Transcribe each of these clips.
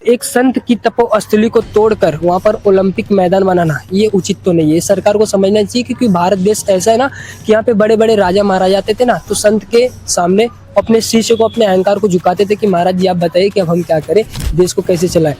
एक संत की तपोस्थली को तोड़कर वहां पर ओलंपिक मैदान बनाना ये उचित तो नहीं है। सरकार को समझना चाहिए क्योंकि भारत देश ऐसा है ना कि यहाँ पे बड़े बड़े राजा महाराजा आते थे ना, तो संत के सामने अपने शिष्य को, अपने अहंकार को झुकाते थे कि महाराज जी आप बताइए कि अब हम क्या करें, देश को कैसे चलाएं।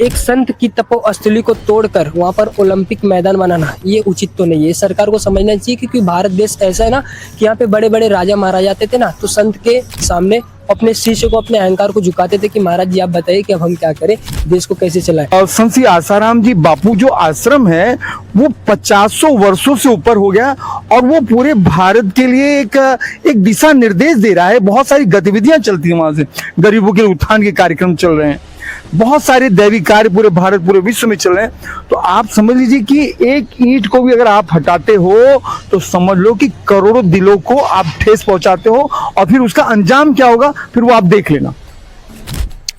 एक संत की तपोस्थली को तोड़कर वहां पर ओलंपिक मैदान बनाना ये उचित तो नहीं है। सरकार को समझना चाहिए क्योंकि भारत देश ऐसा है ना कि यहाँ पे बड़े बड़े राजा महाराजा आते थे ना, तो संत के सामने अपने शिष्य को, अपने अहंकार को झुकाते थे कि महाराज जी आप बताइए कि अब हम क्या करें, देश को कैसे चलाएं। संत श्री आसाराम जी बापू जो आश्रम है वो 50 वर्षों से ऊपर हो गया और वो पूरे भारत के लिए एक दिशा निर्देश दे रहा है। बहुत सारी गतिविधियां चलती हैं वहां से, गरीबों के उत्थान के कार्यक्रम चल रहे हैं, बहुत सारे दैविक कार्य पूरे भारत, पूरे विश्व में चल रहे हैं। तो आप समझ लीजिए कि एक ईंट को भी अगर आप हटाते हो तो समझ लो कि करोड़ों दिलों को आप ठेस पहुंचाते हो, और फिर उसका अंजाम क्या होगा फिर वो आप देख लेना।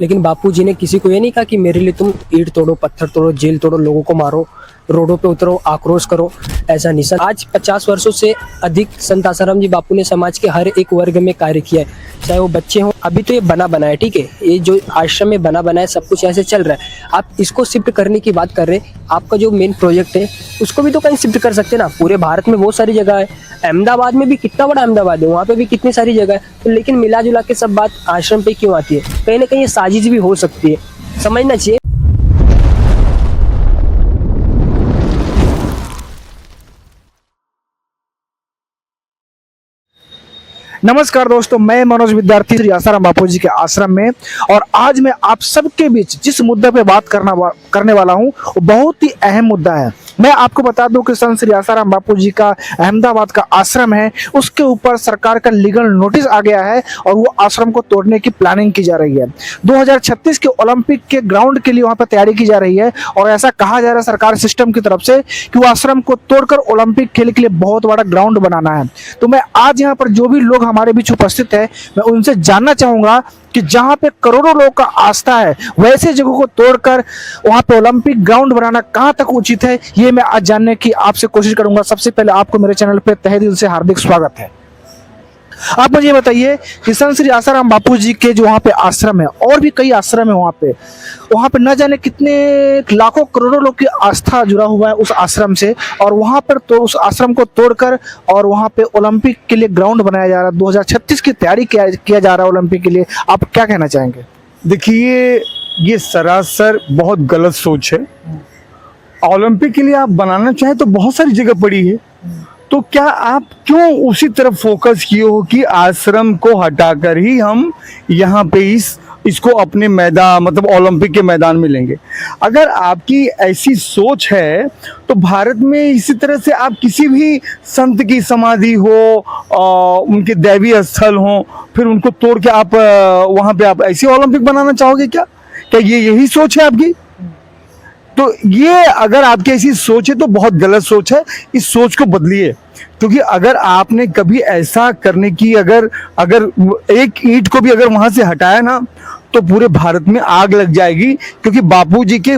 लेकिन बापूजी ने किसी को ये नहीं कहा कि मेरे लिए तुम ईंट तोड़ो, पत्थर तोड़ो, जेल तोड़ो, लोगों को मारो, रोडों पे उतरो, आक्रोश करो, ऐसा नहीं। आज 50 वर्षों से अधिक संत आसाराम जी बापू ने समाज के हर एक वर्ग में कार्य किया है, चाहे वो बच्चे हों। अभी तो ये बना बना है, ठीक है, ये जो आश्रम में बना बना है सब कुछ ऐसे चल रहा है। आप इसको शिफ्ट करने की बात कर रहे हैं, आपका जो मेन प्रोजेक्ट है उसको भी तो कहीं शिफ्ट कर सकते हैं ना। पूरे भारत में बहुत सारी जगह है, अहमदाबाद में भी कितना बड़ा अहमदाबाद है, वहाँ पे भी कितनी सारी जगह है, तो लेकिन मिला जुला के सब बात आश्रम पे क्यों आती है? कहीं ना कहीं ये साजिश भी हो सकती है, समझना चाहिए। नमस्कार दोस्तों, मैं मनोज विद्यार्थी श्री आसाराम बापू जी के आश्रम में, और आज मैं आप सबके बीच जिस मुद्दे पे बात करने वाला हूं वो बहुत ही अहम मुद्दा है। मैं आपको बता दूं कि संत श्री आसाराम बापू जी का अहमदाबाद का आश्रम है, उसके ऊपर सरकार का लीगल नोटिस आ गया है और वो आश्रम को तोड़ने की प्लानिंग की जा रही है। 2036 के ओलंपिक के ग्राउंड के लिए वहां पर तैयारी की जा रही है, और ऐसा कहा जा रहा है सरकार सिस्टम की तरफ से कि वो आश्रम को तोड़कर ओलंपिक खेल के लिए बहुत बड़ा ग्राउंड बनाना है। तो मैं आज यहाँ पर जो भी लोग हमारे बीच उपस्थित है, मैं उनसे जानना चाहूंगा कि जहां पे करोड़ों लोग का आस्था है वैसे जगहों को तोड़कर वहां पे ओलंपिक ग्राउंड बनाना कहां तक उचित है, ये मैं आज जानने की आपसे कोशिश करूंगा। सबसे पहले आपको मेरे चैनल पे तहे दिल से हार्दिक स्वागत है। आप मुझे बताइए कि संत श्री आसाराम बापू जी के जो वहाँ पे आश्रम है, और भी कई आश्रम है वहाँ पे न जाने कितने लाखों करोड़ों लोग की आस्था जुड़ा हुआ है उस आश्रम से, और वहाँ पर तो उस आश्रम को तोड़कर और वहाँ पे ओलंपिक के लिए ग्राउंड बनाया जा रहा है। 2036 की तैयारी किया जा रहा है ओलंपिक के लिए, आप क्या कहना चाहेंगे? देखिए, ये सरासर बहुत गलत सोच है। ओलंपिक के लिए आप बनाना चाहें तो बहुत सारी जगह पड़ी है, तो क्या आप क्यों उसी तरफ फोकस किए हो कि आश्रम को हटाकर ही हम यहाँ पे इसको अपने मैदान, मतलब ओलंपिक के मैदान में लेंगे? अगर आपकी ऐसी सोच है तो भारत में इसी तरह से आप किसी भी संत की समाधि हो, उनके दैवीय स्थल हो, फिर उनको तोड़ के आप वहाँ पे आप ऐसे ओलंपिक बनाना चाहोगे क्या? ये यही सोच है आपकी? तो ये अगर आपकी ऐसी सोच है तो बहुत गलत सोच है। इस सोच को बदलिए, क्योंकि अगर आपने कभी ऐसा करने की अगर एक ईंट को भी अगर वहां से हटाया ना तो पूरे भारत में आग लग जाएगी, क्योंकि बापूजी के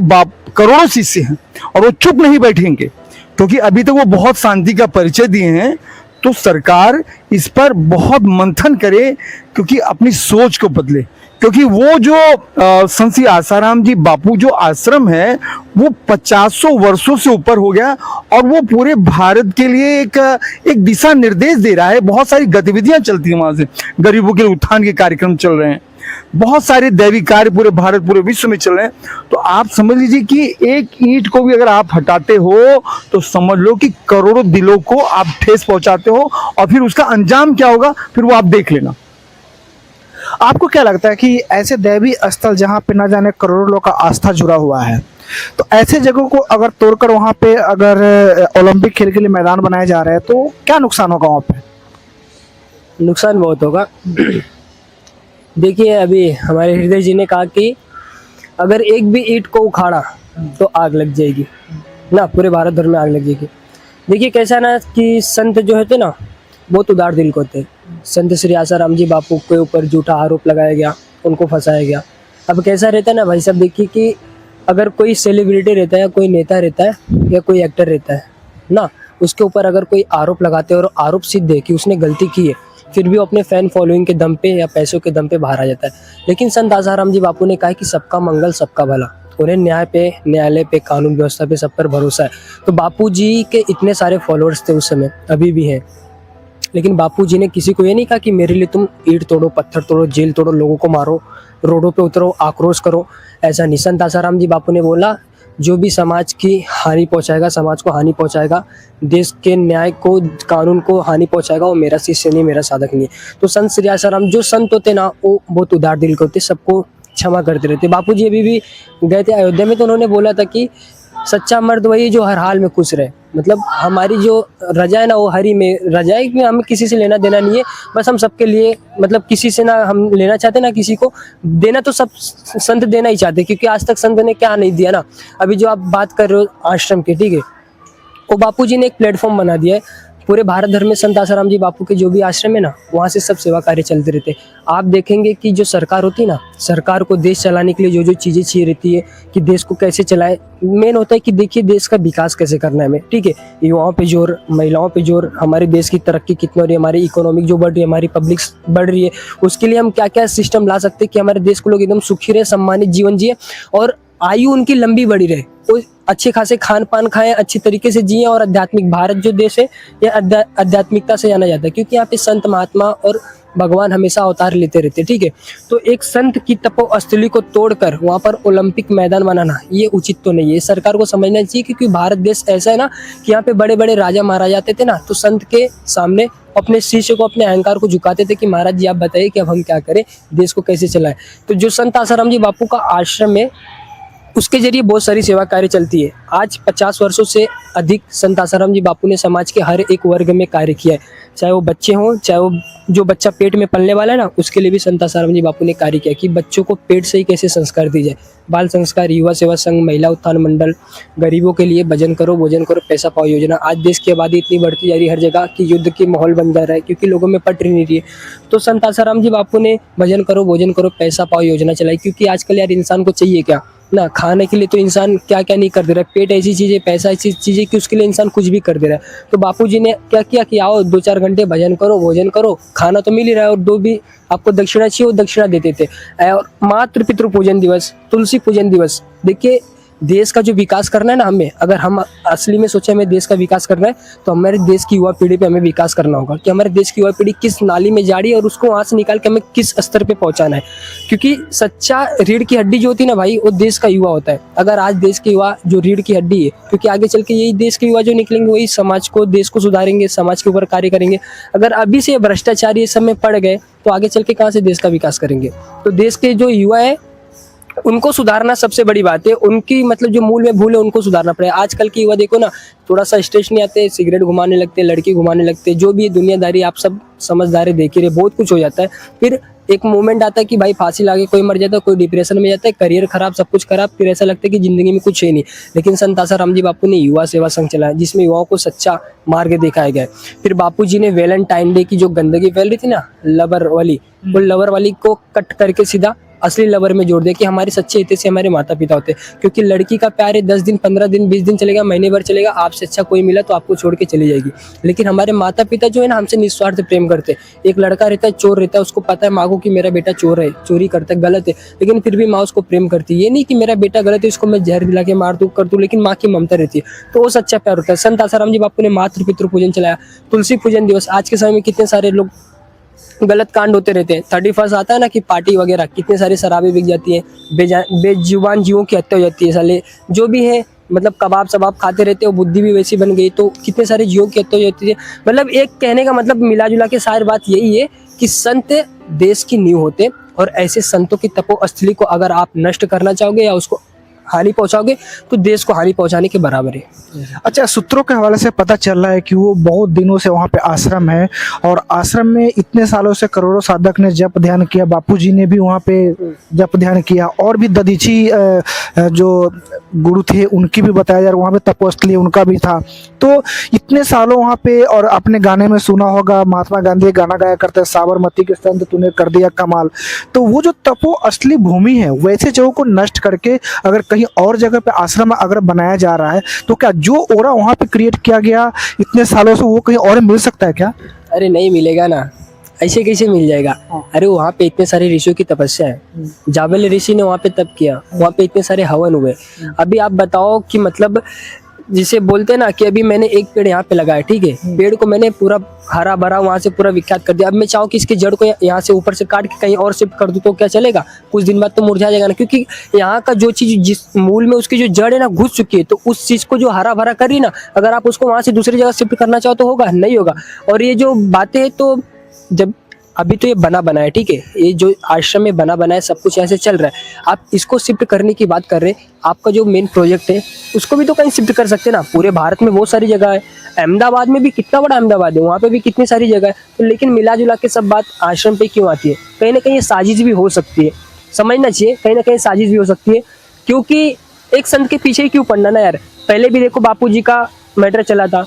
करोड़ों शिष्य हैं और वो चुप नहीं बैठेंगे, क्योंकि अभी तक वो बहुत शांति का परिचय दिए हैं। तो सरकार इस पर बहुत मंथन करे, क्योंकि अपनी सोच को बदले, क्योंकि वो जो संत श्री आसाराम जी बापू जो आश्रम है वो 50 वर्षों से ऊपर हो गया और वो पूरे भारत के लिए एक दिशा निर्देश दे रहा है। बहुत सारी गतिविधियां चलती हैं वहां से, गरीबों के उत्थान के कार्यक्रम चल रहे हैं, बहुत सारे दैवी कार्य पूरे भारत पूरे विश्व में चल रहे हैं। तो आप समझ लीजिए कि एक ईंट को भी अगर आप हटाते हो तो समझ लो कि करोड़ों दिलों को आप ठेस पहुंचाते हो, और फिर उसका अंजाम क्या होगा फिर वो आप देख लेना। आपको क्या लगता है कि ऐसे दैवी स्थल जहाँ पे न जाने करोड़ों लोग का आस्था जुड़ा हुआ है, तो ऐसे जगहों को अगर तोड़कर वहाँ पे अगर ओलंपिक खेल के लिए मैदान बनाए जा रहे हैं तो क्या नुकसान होगा वहाँ पे? नुकसान बहुत होगा। देखिए, अभी हमारे हृदय जी ने कहा कि अगर एक भी ईंट को उखाड़ा तो आग लग जाएगी ना, पूरे भारत भर में आग लग जाएगी। देखिए कैसा ना कि संत जो होते ना बहुत उदार दिल के होते हैं। संत श्री आसाराम जी बापू के ऊपर झूठा आरोप लगाया गया, उनको फंसाया गया। अब कैसा रहता है ना भाई साहब, देखिए कि अगर कोई सेलिब्रिटी रहता है, कोई नेता रहता है या कोई एक्टर रहता है ना, उसके ऊपर अगर कोई आरोप लगाते हैं और आरोप सिद्ध है कि उसने गलती की है, फिर भी वो अपने फैन फॉलोइंग के दम पे या पैसों के दम पे बाहर आ जाता है। लेकिन संत आसाराम जी बापू ने कहा कि सबका मंगल सबका भला, उन्हें न्याय पे, न्यायालय पे, कानून व्यवस्था पे सब पर भरोसा है। तो बापू जी के इतने सारे फॉलोअर्स थे उस समय, अभी भी हैं, लेकिन बापू जी ने किसी को ये नहीं कहा कि मेरे लिए तुम ईंट तोड़ो, पत्थर तोड़ो, जेल तोड़ो, लोगों को मारो, रोडों पे उतरो, आक्रोश करो, ऐसा नहीं। संत आसाराम जी बापू ने बोला जो भी समाज की हानि पहुंचाएगा, समाज को हानि पहुंचाएगा, देश के न्याय को, कानून को हानि पहुंचाएगा, वो मेरा शिष्य नहीं, मेरा साधक नहीं है। तो संत श्री आसाराम जो संत होते ना वो बहुत उदार दिल के होते, सबको क्षमा करते रहते। बापू जी अभी भी गए थे अयोध्या में, तो उन्होंने बोला था कि सच्चा मर्द वही जो हर हाल में खुश रहे। मतलब हमारी जो रजा है ना वो हरी में रजा है, कि हमें किसी से लेना देना नहीं है, बस हम सबके लिए, मतलब किसी से ना हम लेना चाहते ना किसी को देना, तो सब संत देना ही चाहते, क्योंकि आज तक संत ने क्या नहीं दिया ना। अभी जो आप बात कर रहे हो आश्रम की, ठीक है, वो बापू जी ने एक प्लेटफॉर्म बना दिया है। पूरे भारत भर में संत आसाराम जी बापू के जो भी आश्रम है ना, वहाँ से सब सेवा कार्य चलते रहते हैं। आप देखेंगे कि जो सरकार होती है ना, सरकार को देश चलाने के लिए जो जो चीज़ें चाहिए रहती है कि देश को कैसे चलाए, मेन होता है कि देखिए देश का विकास कैसे करना है हमें, ठीक है, युवाओं पे जोर, महिलाओं पे जोर, हमारे देश की तरक्की कितनी हो रही है, हमारी इकोनॉमिक जो बढ़ रही है, हमारी पब्लिक बढ़ रही है, उसके लिए हम क्या क्या सिस्टम ला सकते हैं कि हमारे देश को लोग एकदम सुखी रहे, सम्मानित जीवन जिए और आयु उनकी लंबी बढ़ी रहे, वो अच्छे खासे खान पान खाएं, अच्छी तरीके से जिए। और आध्यात्मिक भारत जो देश है ये आध्यात्मिकता से जाना जाता है, क्योंकि यहाँ पे संत महात्मा और भगवान हमेशा अवतार लेते रहते हैं, ठीक है। तो एक संत की तपोस्थली को तोड़कर वहाँ पर ओलंपिक मैदान बनाना ये उचित तो नहीं है, सरकार को समझना चाहिए। क्योंकि भारत देश ऐसा है ना कि यहाँ पे बड़े बड़े राजा महाराजा आते थे ना, तो संत के सामने अपने शिष्य को, अपने अहंकार को झुकाते थे कि महाराज जी आप बताइए कि अब हम क्या करें, देश को कैसे चलाएं। तो जो संत आसाराम जी बापू का आश्रम है उसके जरिए बहुत सारी सेवा कार्य चलती है। आज 50 वर्षों से अधिक संत आसाराम जी बापू ने समाज के हर एक वर्ग में कार्य किया है, चाहे वो बच्चे हों, चाहे वो जो बच्चा पेट में पलने वाला है ना, उसके लिए भी संत आसाराम जी बापू ने कार्य किया कि बच्चों को पेट से ही कैसे संस्कार दी जाए। बाल संस्कार, युवा सेवा संघ, महिला उत्थान मंडल, गरीबों के लिए भजन करो भोजन करो पैसा पाओ योजना। आज देश की आबादी इतनी बढ़ती जा रही है हर जगह कि युद्ध की माहौल बन जा रहा है, क्योंकि लोगों में पट नहीं रही है। तो संत आसाराम जी बापू ने भजन करो भोजन करो पैसा पाओ योजना चलाई, क्योंकि आजकल यार इंसान को चाहिए क्या ना, खाने के लिए तो इंसान क्या क्या नहीं कर दे रहा है। पेट ऐसी चीज़ है, पैसा ऐसी चीज़ है कि उसके लिए इंसान कुछ भी कर दे रहा है। तो बापूजी ने क्या किया कि आओ 2-4 घंटे भजन करो भोजन करो, खाना तो मिल ही रहा है और दो भी आपको दक्षिणा चाहिए वो दक्षिणा देते थे। और मातृ पितृ पूजन दिवस, तुलसी पूजन दिवस। देखिए देश का जो विकास करना है ना, हमें अगर हम असली में सोचे हमें देश का विकास करना है तो हमारे देश की युवा पीढ़ी पे हमें विकास करना होगा कि हमारे देश की युवा पीढ़ी किस नाली में जा रही है और उसको वहाँ से निकाल के हमें किस स्तर पे पहुँचाना है। क्योंकि सच्चा रीढ़ की हड्डी जो होती है ना भाई, वो देश का युवा होता है। अगर आज देश के युवा जो रीढ़ की हड्डी है, क्योंकि आगे चल के यही देश के युवा जो निकलेंगे वही समाज को, देश को सुधारेंगे, समाज के ऊपर कार्य करेंगे। अगर अभी से भ्रष्टाचार ये सब में पड़ गए तो आगे चल के कहाँ से देश का विकास करेंगे। तो देश के जो युवा है उनको सुधारना सबसे बड़ी बात है। उनकी मतलब जो मूल में भूल है उनको सुधारना पड़ेगा। आजकल की युवा देखो ना, थोड़ा सा स्टेज नहीं आते, सिगरेट घुमाने लगते, लड़की घुमाने लगते, जो भी दुनियादारी आप सब समझदारी देख ही रहे, बहुत कुछ हो जाता है। फिर एक मोमेंट आता है कि भाई फांसी लाके कोई मर जाता है, कोई डिप्रेशन में जाता है, करियर खराब, सब कुछ खराब, फिर ऐसा लगता है कि जिंदगी में कुछ है नहीं। लेकिन संत आसाराम जी बापू ने युवा सेवा संघ चलाया जिसमें युवाओं को सच्चा मार्ग दिखाया गया। फिर बापू जी ने वैलेंटाइन डे की जो गंदगी फैल रही थी ना, लवर वाली, वो लवर वाली को कट करके सीधा असली लवर में जोड़ दे कि हमारे सच्चे हित से हमारे माता पिता होते हैं। क्योंकि लड़की का प्यार है 10 दिन 15 दिन 20 दिन चलेगा, महीने भर चलेगा, आपसे अच्छा कोई मिला तो आपको छोड़ के चली जाएगी। लेकिन हमारे माता पिता जो है ना हमसे निस्वार्थ प्रेम करते हैं। एक लड़का रहता है चोर रहता है, उसको पता है माँ को कि मेरा बेटा चोर है, चोरी करता है, गलत है, लेकिन फिर भी माँ उसको प्रेम करती है। ये नहीं कि मेरा बेटा गलत है इसको मैं जहर दिला के मार दूं कर दूं, लेकिन माँ की ममता रहती है, तो वो सच्चा प्यार होता है। संत आसाराम जी बापू ने मातृ पितृ पूजन चलाया, तुलसी पूजन दिवस। आज के समय में कितने सारे लोग गलत कांड होते रहते हैं। 31 आता है ना कि पार्टी वगैरह, कितने सारी शराबें बिक जाती है, बेजुबान जीवों की हत्या हो जाती है, साले जो भी है मतलब कबाब शबाब खाते रहते हो, बुद्धि भी वैसी बन गई, तो कितने सारे जीवों की हत्या हो जाती है। मतलब एक कहने का मतलब मिला जुला के सारी बात यही है कि संत देश की नींव होते, और ऐसे संतों की तपोस्थली को अगर आप नष्ट करना चाहोगे या उसको हानि पहुंचाओगे तो देश को हानि पहुंचाने के बराबर है। अच्छा, सूत्रों के हवाले से पता चल रहा है कि वो बहुत दिनों से वहाँ पे आश्रम है, और आश्रम में इतने सालों से करोड़ों साधक ने जप ध्यान किया, बापूजी ने भी वहाँ पे जप ध्यान किया, और भी दधीची जो गुरु थे उनकी भी बताया जा रहा है, वहाँ पे तपोस्थली उनका भी था। तो इतने सालों वहाँ पे, और अपने गाने में सुना होगा महात्मा गांधी गाना गाया करते, साबरमती के संत तूने कर दिया कमाल। तो वो जो तपोस्थली भूमि है, वैसे जगहों को नष्ट करके अगर कहीं और जगह पे आश्रम अगर बनाया जा रहा है, तो क्या जो ओरा वहाँ पे क्रिएट किया गया इतने सालों से वो कहीं और मिल सकता है क्या? अरे नहीं मिलेगा ना, ऐसे कैसे मिल जाएगा? अरे वहाँ पे इतने सारे ऋषियों की तपस्या है, जाबल ऋषि ने वहाँ पे तप किया, वहाँ पे इतने सारे हवन हुए। अभी आप बताओ कि मतलब जिसे बोलते हैं ना कि अभी मैंने एक पेड़ यहाँ पे लगाया, ठीक है, पेड़ को मैंने पूरा हरा भरा वहाँ से पूरा विख्यात कर दिया। अब मैं चाहूँ कि इसकी जड़ को यहाँ से ऊपर से काट के कहीं और शिफ्ट कर दूँ तो क्या चलेगा? कुछ दिन बाद तो मुरझा जाएगा ना, क्योंकि यहाँ का जो चीज जिस मूल में उसकी जो जड़ है ना घुस चुकी है, तो उस चीज को जो हरा भरा करी ना, अगर आप उसको वहाँ से दूसरी जगह शिफ्ट करना चाहो तो होगा? नहीं होगा। और ये जो बातें है, तो जब अभी तो ये बना है, ठीक है, ये जो आश्रम में बना है, सब कुछ ऐसे चल रहा है, आप इसको शिफ्ट करने की बात कर रहे हैं। आपका जो मेन प्रोजेक्ट है उसको भी तो कहीं शिफ्ट कर सकते हैं ना। पूरे भारत में बहुत सारी जगह है, अहमदाबाद में भी कितना बड़ा अहमदाबाद है, वहाँ पे भी कितनी सारी जगह है। तो लेकिन मिला जुला के सब बात आश्रम पे क्यों आती है? कहीं ना कहीं ये साजिश भी हो सकती है, समझना चाहिए, कहीं ना कहीं साजिश भी हो सकती है। क्योंकि एक संत के पीछे ही क्यों पड़ना ना यार? पहले भी देखो बापू जी का मैटर चला था,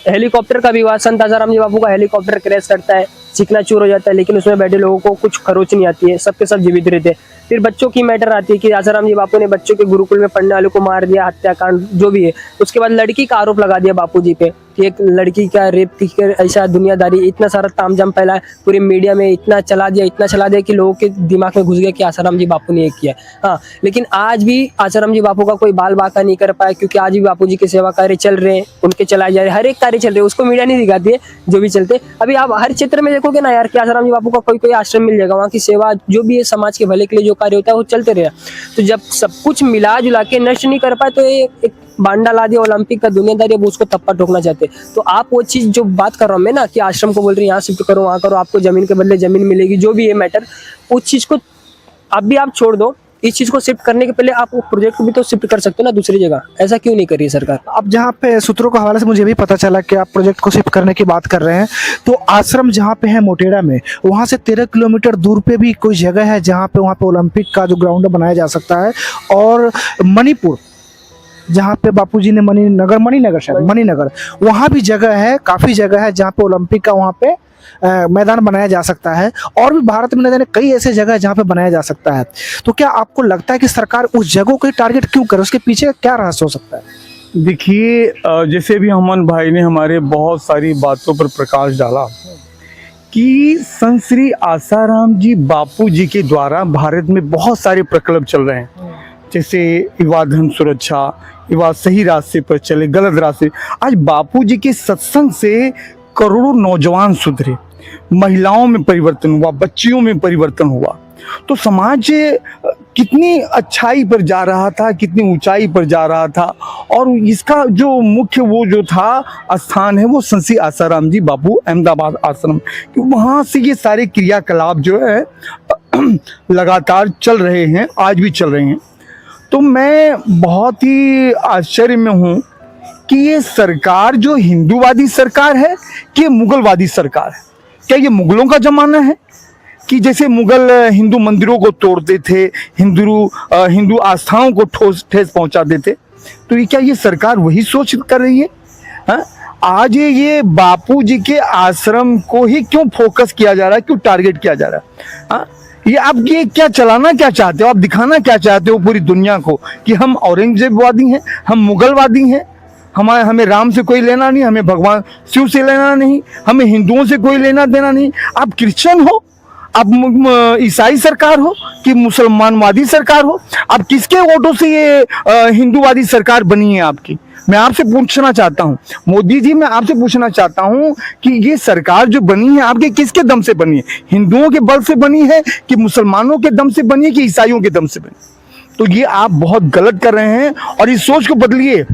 हेलीकॉप्टर का विवाद, संत आसाराम जी बापू का हेलीकॉप्टर क्रैश करता है, चिकना चूर हो जाता है, लेकिन उसमें बैठे लोगों को कुछ खरोच नहीं आती है, सबके सब जीवित रहते हैं। फिर बच्चों की मैटर आती है कि आसाराम जी बापू ने बच्चों के गुरुकुल में पढ़ने वालों को मार दिया, हत्याकांड जो भी है। उसके बाद लड़की का आरोप लगा दिया बापू जी पे कि एक लड़की का रेप की, ऐसा दुनियादारी, इतना सारा तामझाम फैला है पूरी मीडिया में, इतना चला दिया कि लोगों के दिमाग में घुस गया कि आसाराम जी बापू ने ये किया। हाँ, लेकिन आज भी आसाराम जी बापू का कोई बाल बाका नहीं कर पाया, क्योंकि आज भी बापू जी के सेवा कार्य चल रहे हैं, उनके चलाए जा रहे, हर एक कार्य चल रहे हैं, उसको मीडिया नहीं दिखाती है जो भी चलते। अभी आप हर क्षेत्र में देखोगे ना यार कि आसाराम जी बापू का कोई आश्रम मिल जाएगा, वहाँ की सेवा जो भी है, समाज के भले के लिए जो कार्य होता है वो चलते रहेगा। तो जब सब कुछ मिला जुला के नष्ट नहीं कर पाए, तो ये एक बांडा ला दिया ओलंपिक का दुनियादारी, अब उसको तप्पा ठोकना चाहते। तो आप वो चीज जो बात कर रहा हूँ मैं ना कि आश्रम को बोल रही है यहाँ शिफ्ट करो, वहाँ करो, आपको जमीन के बदले जमीन मिलेगी, जो भी है मैटर, उस चीज को अभी आप छोड़ दो। इस चीज को शिफ्ट करने के पहले आप वो प्रोजेक्ट भी तो शिफ्ट कर सकते हो ना दूसरी जगह, ऐसा क्यों नहीं कर रही सरकार? अब जहाँ पे सूत्रों के हवाले से मुझे भी पता चला कि आप प्रोजेक्ट को शिफ्ट करने की बात कर रहे हैं, तो आश्रम जहाँ पे है मोटेरा में, वहाँ से 13 किलोमीटर दूर पे भी कोई जगह है जहाँ पे वहाँ पे ओलंपिक का जो ग्राउंड बनाया जा सकता है। और मणिपुर जहाँ पे बापूजी ने मणिनगर वहाँ भी जगह है, काफी जगह है जहाँ पे ओलंपिक का वहाँ पे मैदान बनाया जा सकता है। और भी भारत में न जाने कई ऐसे जगह है जहाँ पे बनाया जा सकता है। तो क्या आपको लगता है कि सरकार उस जगहों को टारगेट क्यों करे? उसके पीछे क्या रहस्य हो सकता है? देखिए, जैसे भी हमन भाई ने हमारे बहुत सारी बातों पर प्रकाश डाला कि संत श्री आसाराम जी बापू जी के द्वारा भारत में बहुत सारे प्रकल्प चल रहे हैं, जैसे युवा धन सुरक्षा, युवा सही रास्ते पर चले, गलत रास्ते। आज बापू जी के सत्संग से करोड़ों नौजवान सुधरे, महिलाओं में परिवर्तन हुआ, बच्चियों में परिवर्तन हुआ। तो समाज कितनी अच्छाई पर जा रहा था, कितनी ऊंचाई पर जा रहा था। और इसका जो मुख्य वो जो था स्थान है वो संत श्री आसाराम जी बापू अहमदाबाद आश्रम, वहाँ से ये सारे क्रियाकलाप जो है लगातार चल रहे हैं, आज भी चल रहे हैं। तो मैं बहुत ही आश्चर्य में हूँ कि ये सरकार जो हिंदूवादी सरकार है कि मुगलवादी सरकार है। क्या ये मुगलों का जमाना है कि जैसे मुगल हिंदू मंदिरों को तोड़ते थे, हिंदू आस्थाओं को ठेस पहुंचाते थे? तो ये क्या ये सरकार वही सोच कर रही है? हाँ? आज ये बापू जी के आश्रम को ही क्यों फोकस किया जा रहा है, क्यों टारगेट किया जा रहा है? हाँ? ये आप ये क्या चलाना क्या चाहते हो? आप दिखाना क्या चाहते हो पूरी दुनिया को कि हम औरंगजेबवादी हैं, हम मुगलवादी हैं, हमें राम से कोई लेना नहीं, हमें भगवान शिव से लेना नहीं, हमें हिंदुओं से कोई लेना देना नहीं। आप क्रिश्चियन हो, आप ईसाई सरकार हो कि मुसलमानवादी सरकार हो, आप किसके वोटों से ये हिंदूवादी सरकार बनी है आपकी? मैं आपसे पूछना चाहता हूँ मोदी जी, मैं आपसे पूछना चाहता हूँ कि ये सरकार जो बनी है आपके किसके दम से बनी है? हिंदुओं के बल से बनी है कि मुसलमानों के दम से बनी है कि ईसाइयों के दम से बनी? तो ये आप बहुत गलत कर रहे हैं और इस सोच को बदलिए।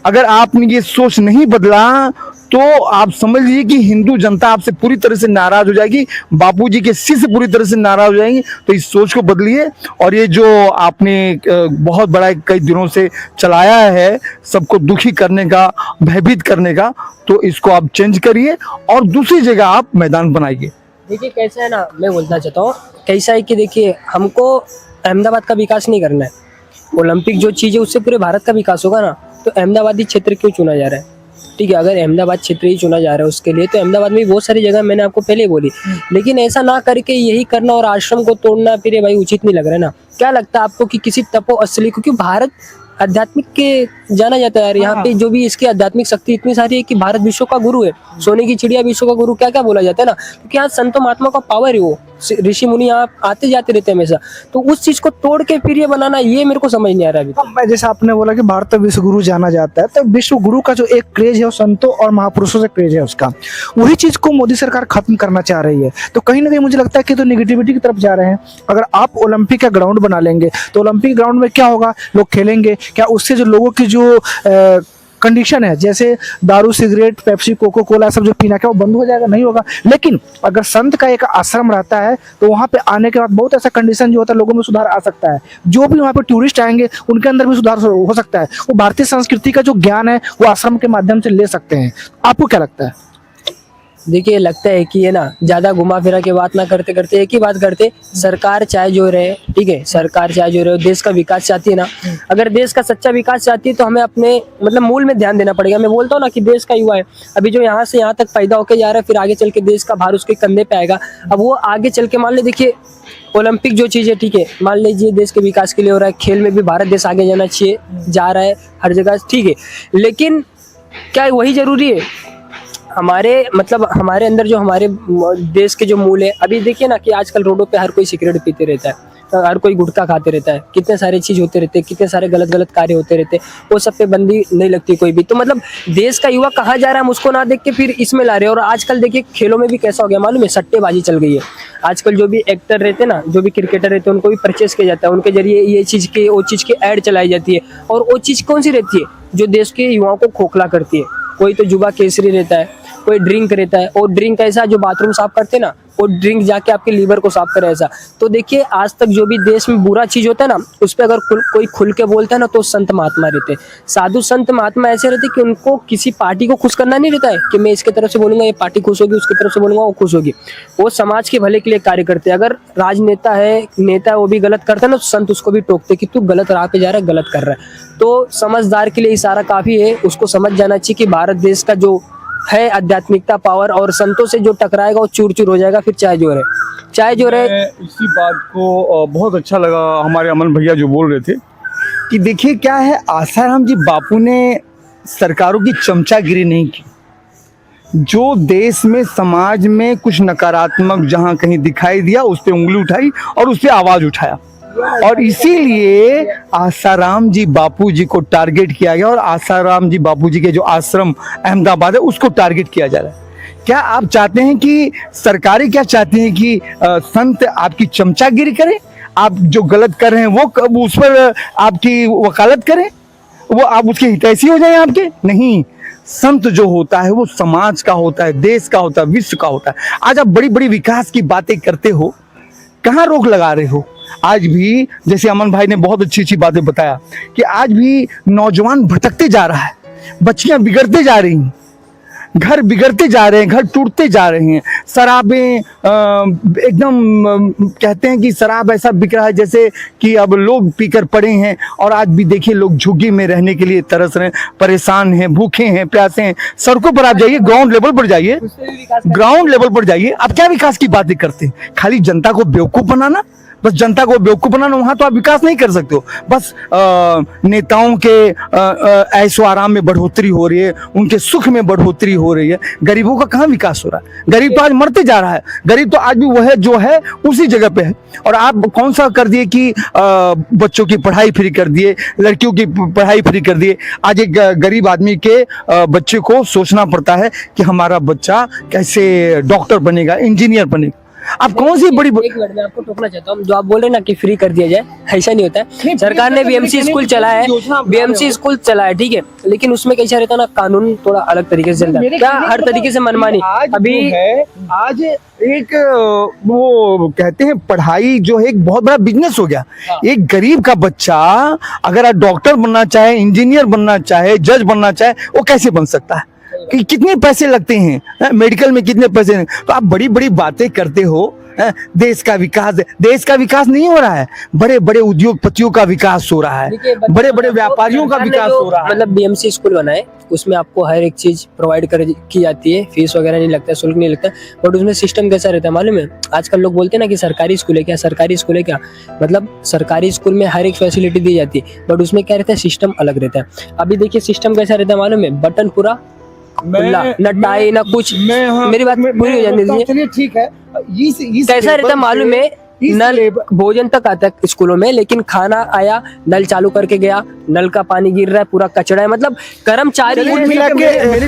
अगर आपने ये सोच नहीं बदला तो आप समझ लीजिए कि हिंदू जनता आपसे पूरी तरह से नाराज हो जाएगी, बापूजी के शिष्य पूरी तरह से नाराज हो जाएंगे। तो इस सोच को बदलिए और ये जो आपने बहुत बड़ा कई दिनों से चलाया है सबको दुखी करने का, भयभीत करने का, तो इसको आप चेंज करिए और दूसरी जगह आप मैदान बनाइए। देखिए कैसा है ना, मैं बोलना चाहता हूँ कैसा है कि देखिए हमको अहमदाबाद का विकास नहीं करना है। ओलंपिक जो चीज़ है उससे पूरे भारत का विकास होगा ना, तो अहमदाबादी क्षेत्र क्यों चुना जा रहा है? ठीक है, अगर अहमदाबाद क्षेत्र ही चुना जा रहा है उसके लिए, तो अहमदाबाद में भी बहुत सारी जगह मैंने आपको पहले बोली, लेकिन ऐसा ना करके यही करना और आश्रम को तोड़ना फिर ये भाई उचित नहीं लग रहा है ना। क्या लगता है आपको कि किसी तपो असली, क्योंकि भारत आध्यात्मिक के जाना जाता है यार, यहाँ पे जो भी इसकी आध्यात्मिक शक्ति इतनी सारी है कि भारत विश्व का गुरु है, सोने की चिड़िया विश्व का गुरु क्या क्या बोला जाता है ना, क्योंकि यहाँ संतों महात्मा का पावर है, वो ऋषि मुनि यहाँ आते जाते रहते हैं हमेशा। तो उस चीज को तोड़ के फिर ये बनाना, ये मेरे को समझ नहीं आ रहा अभी। अब मैं जैसे आपने बोला कि भारत विश्व गुरु जाना जाता है, तो विश्व गुरु का जो एक क्रेज है वो संतों और महापुरुषों से क्रेज है उसका, वही चीज को मोदी सरकार खत्म करना चाह रही है। तो कहीं ना कहीं मुझे लगता है कि तो निगेटिविटी की तरफ जा रहे हैं। अगर आप ओलंपिक का ग्राउंड बना लेंगे तो ओलंपिक ग्राउंड में क्या होगा, लोग खेलेंगे क्या? उससे जो लोगों की जो कंडीशन है, जैसे दारू, सिगरेट, पेप्सी, कोको कोला सब जो पीना क्या वो बंद हो जाएगा? नहीं होगा। लेकिन अगर संत का एक आश्रम रहता है तो वहाँ पे आने के बाद बहुत ऐसा कंडीशन जो होता है लोगों में सुधार आ सकता है। जो भी वहाँ पे टूरिस्ट आएंगे उनके अंदर भी सुधार हो सकता है। वो भारतीय संस्कृति का जो ज्ञान है वो आश्रम के माध्यम से ले सकते हैं। आपको क्या लगता है? देखिए लगता है कि ये ना ज्यादा घुमा फिरा के बात ना करते करते एक ही बात करते, सरकार चाहे जो रहे, ठीक है, सरकार चाहे जो रहे, देश का विकास चाहती है ना, अगर देश का सच्चा विकास चाहती है तो हमें अपने मतलब मूल में ध्यान देना पड़ेगा। मैं बोलता हूँ ना कि देश का युवा है अभी जो यहाँ से यहाँ तक पैदा होकर जा रहा है, फिर आगे चल के देश का भार उसके कंधे पे आएगा। अब वो आगे चल के मान ले, देखिए ओलंपिक जो चीज़ है, ठीक है, मान लीजिए देश के विकास के लिए हो रहा है, खेल में भी भारत देश आगे जाना चाहिए, जा रहा है हर जगह, ठीक है, लेकिन क्या वही जरूरी है? हमारे मतलब हमारे अंदर जो हमारे देश के जो मूल है, अभी देखिए ना कि आजकल रोडों पे हर कोई सिगरेट पीते रहता है, हर कोई गुटखा खाते रहता है, कितने सारे चीज होते रहते हैं, कितने सारे गलत गलत कार्य होते रहते हैं, वो सब पे बंदी नहीं लगती कोई भी। तो मतलब देश का युवा कहाँ जा रहा है हम उसको ना देख के फिर इसमें ला रहे हैं। और आजकल देखिए खेलों में भी कैसा हो गया मालूम है, सट्टेबाजी चल गई है। आजकल जो भी एक्टर रहते हैं ना, जो भी क्रिकेटर रहते हैं, उनको भी परचेस किया जाता है, उनके जरिए ये चीज़ की वो चीज़ की ऐड चलाई जाती है। और वो चीज़ कौन सी रहती है जो देश के युवाओं को खोखला करती है? कोई तो जुबा केसरी रहता है, कोई ड्रिंक रहता है, और ड्रिंक ऐसा जो बाथरूम साफ करते हैं ना, वो ड्रिंक जाके आपके लीवर को साफ करे ऐसा। तो देखिए आज तक जो भी देश में बुरा चीज होता है ना, उस पर अगर कोई खुल के बोलता है ना, तो संत महात्मा रहते हैं, साधु संत महात्मा ऐसे रहते कि उनको किसी पार्टी को खुश करना नहीं रहता है कि मैं इसके तरफ से बोलूंगा ये पार्टी खुश होगी, उसकी तरफ से बोलूंगा वो खुश होगी। वो समाज के भले के लिए कार्य करते हैं। अगर राजनेता है, नेता है, वो भी गलत करता है ना, तो संत उसको भी टोकते कि तू गलत राह पे जा रहा है, गलत कर रहा है। तो समझदार के लिए इशारा काफी है, उसको समझ जाना चाहिए कि भारत देश का जो है आध्यात्मिकता पावर और संतों से जो टकराएगा वो चूर चूर हो जाएगा, फिर चाहे जो रहे। इसी बात को बहुत अच्छा लगा हमारे अमन भैया जो बोल रहे थे कि देखिए क्या है, आसाराम जी बापू ने सरकारों की चमचागिरी नहीं की। जो देश में समाज में कुछ नकारात्मक जहां कहीं दिखाई दिया उस पर उंगली उठाई और उस पर आवाज उठाया, और इसीलिए आसाराम जी बापू जी को टारगेट किया गया और आसाराम जी बापू जी के जो आश्रम अहमदाबाद है उसको टारगेट किया जा रहा है। क्या आप चाहते हैं कि सरकारें क्या चाहती हैं कि संत आपकी चमचागिरी करें, आप जो गलत कर रहे हैं वो उस पर आपकी वकालत करें, वो आप उसके हितैषी हो जाएं आपके? नहीं, संत जो होता है वो समाज का होता है, देश का होता है, विश्व का होता है। आज आप बड़ी बड़ी विकास की बातें करते हो, कहाँ रोक लगा रहे हो? आज भी जैसे अमन भाई ने बहुत अच्छी अच्छी बातें बताया कि आज भी नौजवान भटकते जा रहा है, बच्चियां बिगड़ते जा रही हैं, घर बिगड़ते जा रहे हैं, घर टूटते जा रहे हैं, शराबें एकदम कहते हैं कि शराब ऐसा बिक रहा है जैसे कि अब लोग पीकर पड़े हैं। और आज भी देखिए लोग झुग्गी में रहने के लिए तरस रहे हैं, परेशान हैं, भूखे हैं, प्यासे हैं। सड़कों पर आप जाइए, ग्राउंड लेवल पर जाइए, ग्राउंड लेवल पर जाइए, आप क्या विकास की बातें करते हैं? खाली जनता को बेवकूफ बनाना, बस जनता को बेवकूफ बनाना, वहां तो आप विकास नहीं कर सकते हो। बस नेताओं के ऐशो आराम में बढ़ोतरी हो रही है, उनके सुख में बढ़ोतरी हो रही है, गरीबों का कहाँ विकास हो रहा है? गरीब तो आज मरते जा रहा है, गरीब तो आज भी वह जो है उसी जगह पे है। और आप कौन सा कर दिए कि बच्चों की पढ़ाई फ्री कर दिए, लड़कियों की पढ़ाई फ्री कर दिए। आज एक गरीब आदमी के बच्चे को सोचना पड़ता है कि हमारा बच्चा कैसे डॉक्टर बनेगा, इंजीनियर बनेगा। आप कौन सी बड़ी एक मिनट में आपको टोकना चाहता हूँ, जो आप बोल रहे हैं ना कि फ्री कर दिया जाए, ऐसा नहीं होता है। सरकार ने बीएमसी स्कूल चला है, बीएमसी स्कूल चला है, ठीक है, लेकिन उसमें कैसा रहता है ना, कानून थोड़ा अलग तरीके से चलता है, क्या हर तरीके से मनमानी। अभी आज एक वो कहते हैं पढ़ाई जो है एक बहुत बड़ा बिजनेस हो गया। एक गरीब का बच्चा अगर डॉक्टर बनना चाहे, इंजीनियर बनना चाहे, जज बनना चाहे, वो कैसे बन सकता है? कि कितने पैसे लगते हैं, मेडिकल में कितने पैसे हैं? तो आप बड़ी बड़ी बातें करते हो, देश का विकास नहीं हो रहा है। बड़े बड़े उद्योगपतियों का विकास हो रहा है, बड़े बड़े व्यापारियों का विकास हो रहा है। मतलब बीएमसी स्कूल बनाए, उसमें आपको हर एक चीज प्रोवाइड की जाती है, फीस वगैरह नहीं लगता है, शुल्क नहीं लगता है, बट उसमें सिस्टम कैसा रहता है मालूम है? आजकल लोग बोलते हैं ना कि सरकारी स्कूल है क्या, सरकारी स्कूल है क्या, मतलब सरकारी स्कूल में हर एक फैसिलिटी दी जाती है, बट उसमें क्या रहता है, सिस्टम अलग रहता है। अभी देखिए सिस्टम कैसा रहता है मालूम है? बटन पूरा खुला, न टाई न कुछ। मेरी बात पूरी हो जाने दीजिए। चलिए ठीक है, कैसा रहता है मालूम है? नल भोजन तक आता है स्कूलों में, लेकिन खाना आया, नल चालू करके गया, नल का पानी गिर रहा है, पूरा कचरा है, मतलब कर्मचारी मिला के